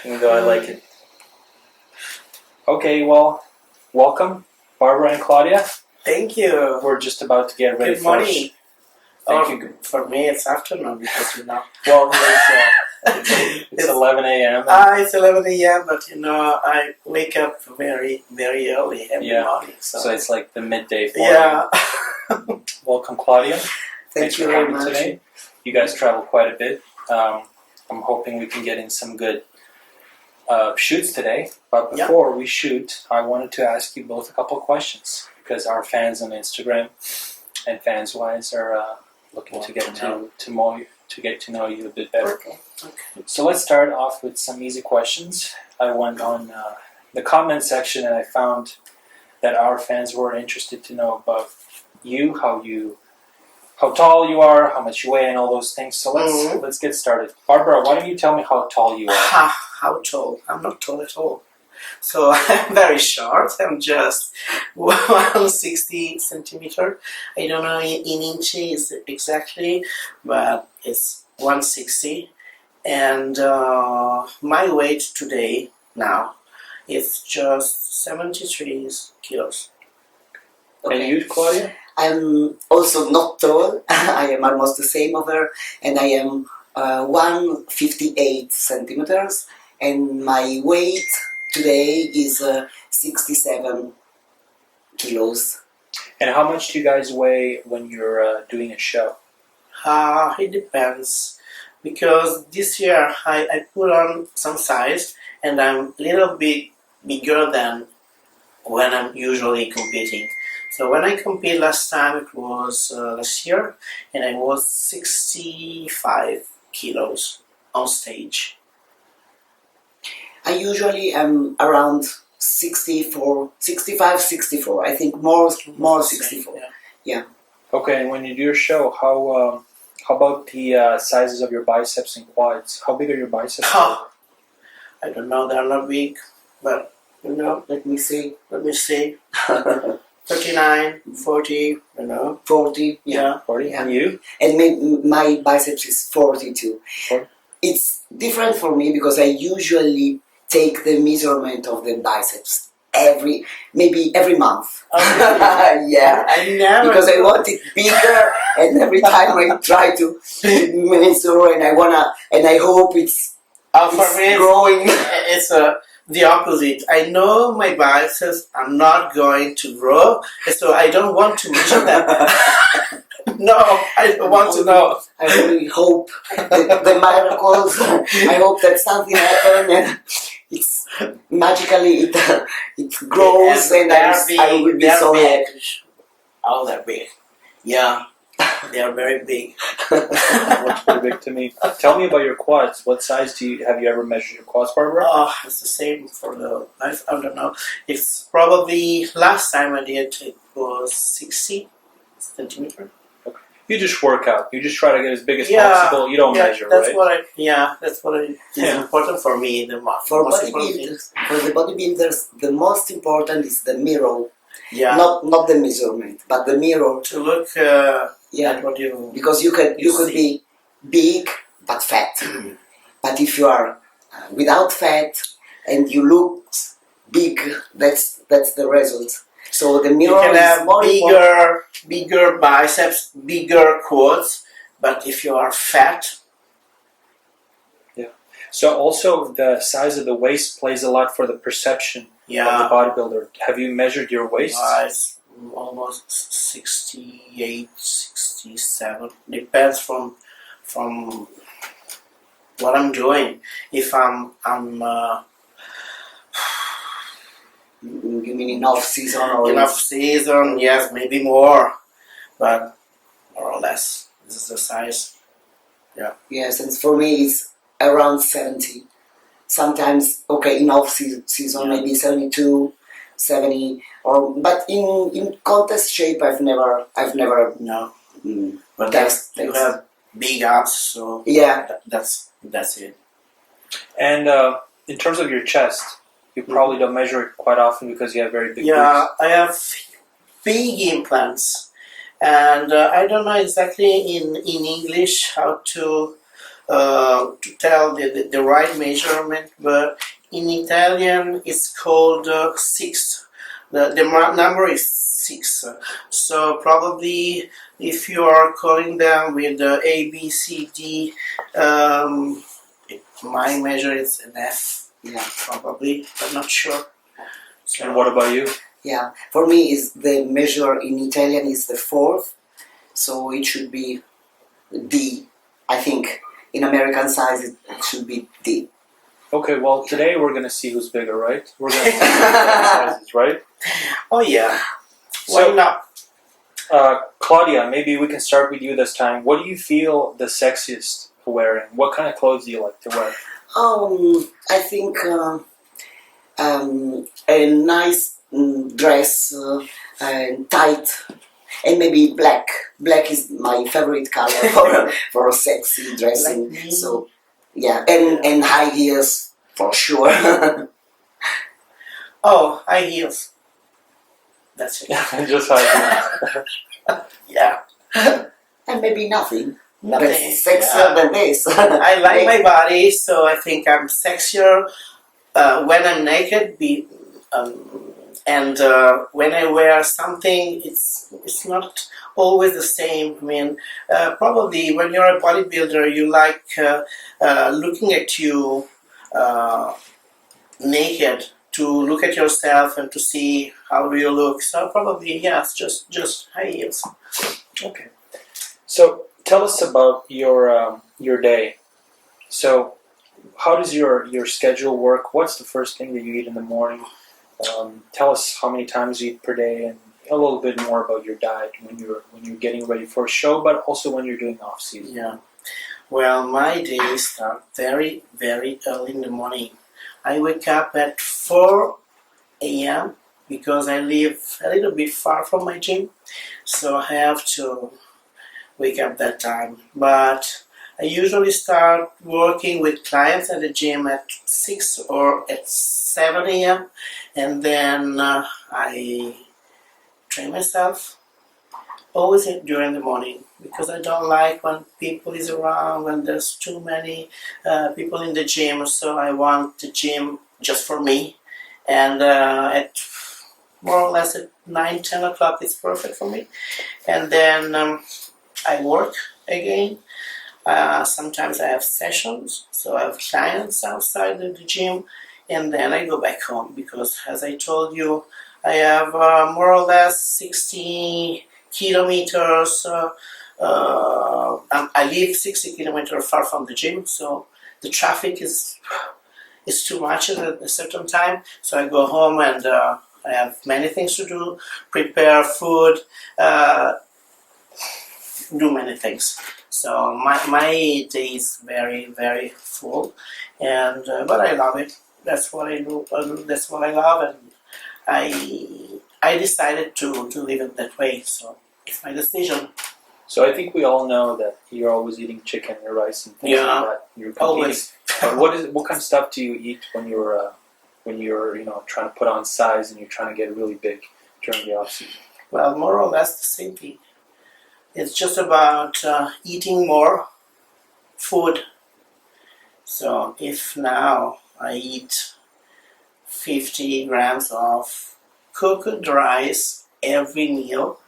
Even though I like it. Okay, well, welcome, Barbara and Claudia. Thank you. We're just about to get ready Good morning. Thank you. For me, it's afternoon because Well, it's 11 a.m. It's 11 a.m. But I wake up very, very early every morning. So it's like the midday for you. Welcome, Claudia. Thank you very much. Today. You guys travel quite a bit. I'm hoping we can get in some good shoots today. But before we shoot, I wanted to ask you both a couple of questions because our fans on Instagram and fans-wise are looking to get to know you a bit better. Okay. So let's start off with some easy questions. I went on the comment section and I found that our fans were interested to know about you, how tall you are, how much you weigh, and all those things. So let's get started. Barbara, why don't you tell me how tall you are? How tall? I'm not tall at all. So I'm very short. I'm just 160 centimeter. I don't know in inches exactly, but it's 160. And my weight today now is just 73 kilos. Okay. And you, Claudia? I'm also not tall. I am almost the same over, and I am 158 centimeters, and my weight today is 67 kilos. And how much do you guys weigh when you're doing a show? It depends, because this year I put on some size, and I'm a little bit bigger than when I'm usually competing. So when I competed last time, it was last year, and I was 65 kilos on stage. I usually am around 65, 64. I think more 64. Yeah. Okay, and when you do your show, how about the sizes of your biceps and quads? How big are your biceps? I don't know. They're not big, but let me see. 39, 40, 40, yeah. 40, and you? And my biceps is 42. 40? It's different for me because I usually take the measurement of the biceps maybe every month. Yeah, I never. Because I want it bigger, and every time I try to measure, and I hope it's for me, growing. It's the opposite. I know my biceps are not going to grow, so I don't want to measure them. No, I don't want to know. I really hope the miracles. I hope that something happens and it's magically it grows, and I will be so happy. Oh, they're big. Yeah, they are very big. Looks pretty big to me. Tell me about your quads. What size have you ever measured your quads, Barbara? It's the same for the life. I don't know. It's probably last time I did it was 60 centimeter. Okay. You just work out. You just try to get as big as possible. You don't measure, that's right? That's what is important for me. For the bodybuilders, the most important is the mirror. Yeah. Not the measurement, but the mirror. To look at what you. Because you could be big but fat. But if you are without fat and you look big, that's the result. So the mirror you can have more bigger biceps, bigger quads, but if you are fat. Yeah. So also the size of the waist plays a lot for the perception of the bodybuilder. Have you measured your waist? It's almost 68, 67. Depends from what I'm doing. If I'm you mean in off season or in off season, yes, maybe more, but more or less this is the size. Yeah. Yes, and for me it's around 70. Sometimes in off season maybe 72, 70, but in contest shape I've never No. But you have big abs, so that's it. And in terms of your chest, you probably don't measure it quite often because you have very big boobs. I have big implants, and I don't know exactly in English how to to tell the right measurement, but in Italian it's called 6. The number is 6. So probably if you are calling them with A, B, C, D, my measure is an F. Yeah. Probably, but not sure. So, And what about you? Yeah, for me, is the measure in Italian is the 4th, so it should be D. I think in American size it should be D. Okay, well, today we're going to see who's bigger, right? We're going to see who's sizes, right? oh yeah, So- why not? Claudia, maybe we can start with you this time. What do you feel the sexiest wearing? What kind of clothes do you like to wear? I think a nice dress, tight, and maybe black. Black is my favorite color for sexy dressing. Like me. So yeah, and high heels for sure. Oh, high heels. That's it. Just how Yeah, And maybe nothing. nothing. But sexier than this. I like my body, so I think I'm sexier when I'm naked. And when I wear something, it's not always the same. I mean, probably when you're a bodybuilder, you like looking at you naked, to look at yourself and to see how do you look. So probably yes, just high heels. Okay. So tell us about your day. So how does your schedule work? What's the first thing that you eat in the morning? Tell us how many times you eat per day, and a little bit more about your diet when you're getting ready for a show, but also when you're doing off season. Yeah. Well, my days start very, very early in the morning. I wake up at 4 a.m. because I live a little bit far from my gym, so I have to wake up that time. But I usually start working with clients at the gym at 6 or at 7 a.m. and then I train myself always during the morning, because I don't like when people is around, when there's too many people in the gym. So I want the gym just for me, and at more or less at 9-10 o'clock it's perfect for me. And then I work again. Sometimes I have sessions, so I have clients outside of the gym, and then I go back home, because as I told you, I have more or less 60 kilometers. I live 60 kilometers far from the gym, so the traffic is too much at a certain time. So I go home and I have many things to do: prepare food, do many things. So my day is very, very full, and but I love it. That's what I do. That's what I love, and I decided to live it that way. So it's my decision. So I think we all know that you're always eating chicken and rice and things like that. You're competing. Always. But what kind of stuff do you eat when you're trying to put on size and you're trying to get really big during the off season? Well, more or less the same thing. It's just about eating more food. So if now I eat 50 grams of cooked rice every meal,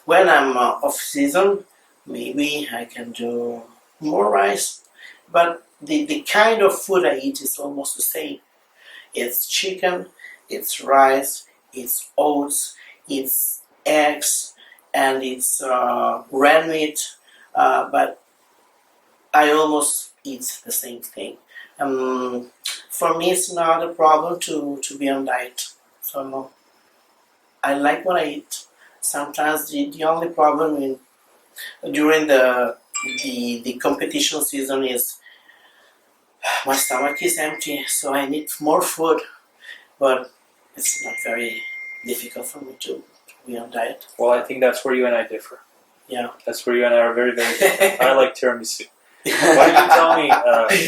when I'm off season, maybe I can do more rice. But the kind of food I eat is almost the same. It's chicken, it's rice, it's oats, it's eggs, and it's red meat, but I almost eat the same thing. For me, it's not a problem to be on diet. So no, I like what I eat. Sometimes the only problem during the competition season is my stomach is empty, so I need more food. But it's not very difficult for me to be on diet. Well, I think that's where you and I differ. Yeah. That's where you and I are very, very different. I like tiramisu. Why don't you tell me,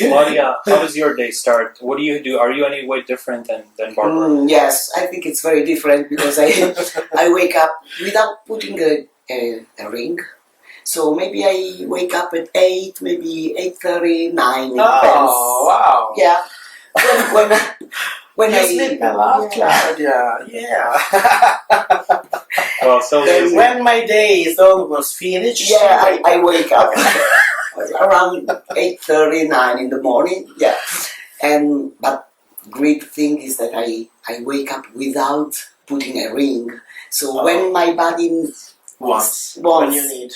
Claudia, how does your day start? What do you do? Are you any way different than Barbara? Yes, I think it's very different because I wake up without putting a ring. So maybe I wake up at 8, maybe 8:30, 9. It Oh, depends. wow. Yeah. When You I sleep a lot, Claudia. Yeah. Well, so Then When my day is almost finished. Yeah, I wake up around 8:30, 9 in the morning. Yeah, but great thing is that I wake up without putting a ring. So when my body Once. When wants you need.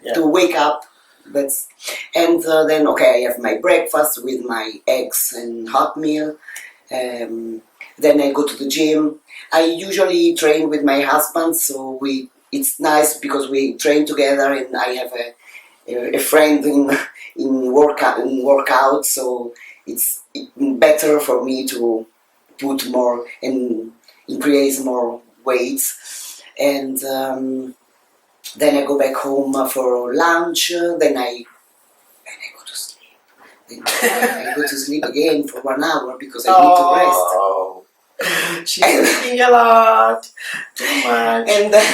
Yeah. to wake up, then I have my breakfast with my eggs and hot meal. Then I go to the gym. I usually train with my husband, so it's nice because we train together, and I have a friend in workout, so it's better for me to put more and increase more weights. And then I go back home for lunch. Then I go to sleep. Then I go to sleep again for 1 hour because I need to rest. She's sleeping a lot. Too much. And then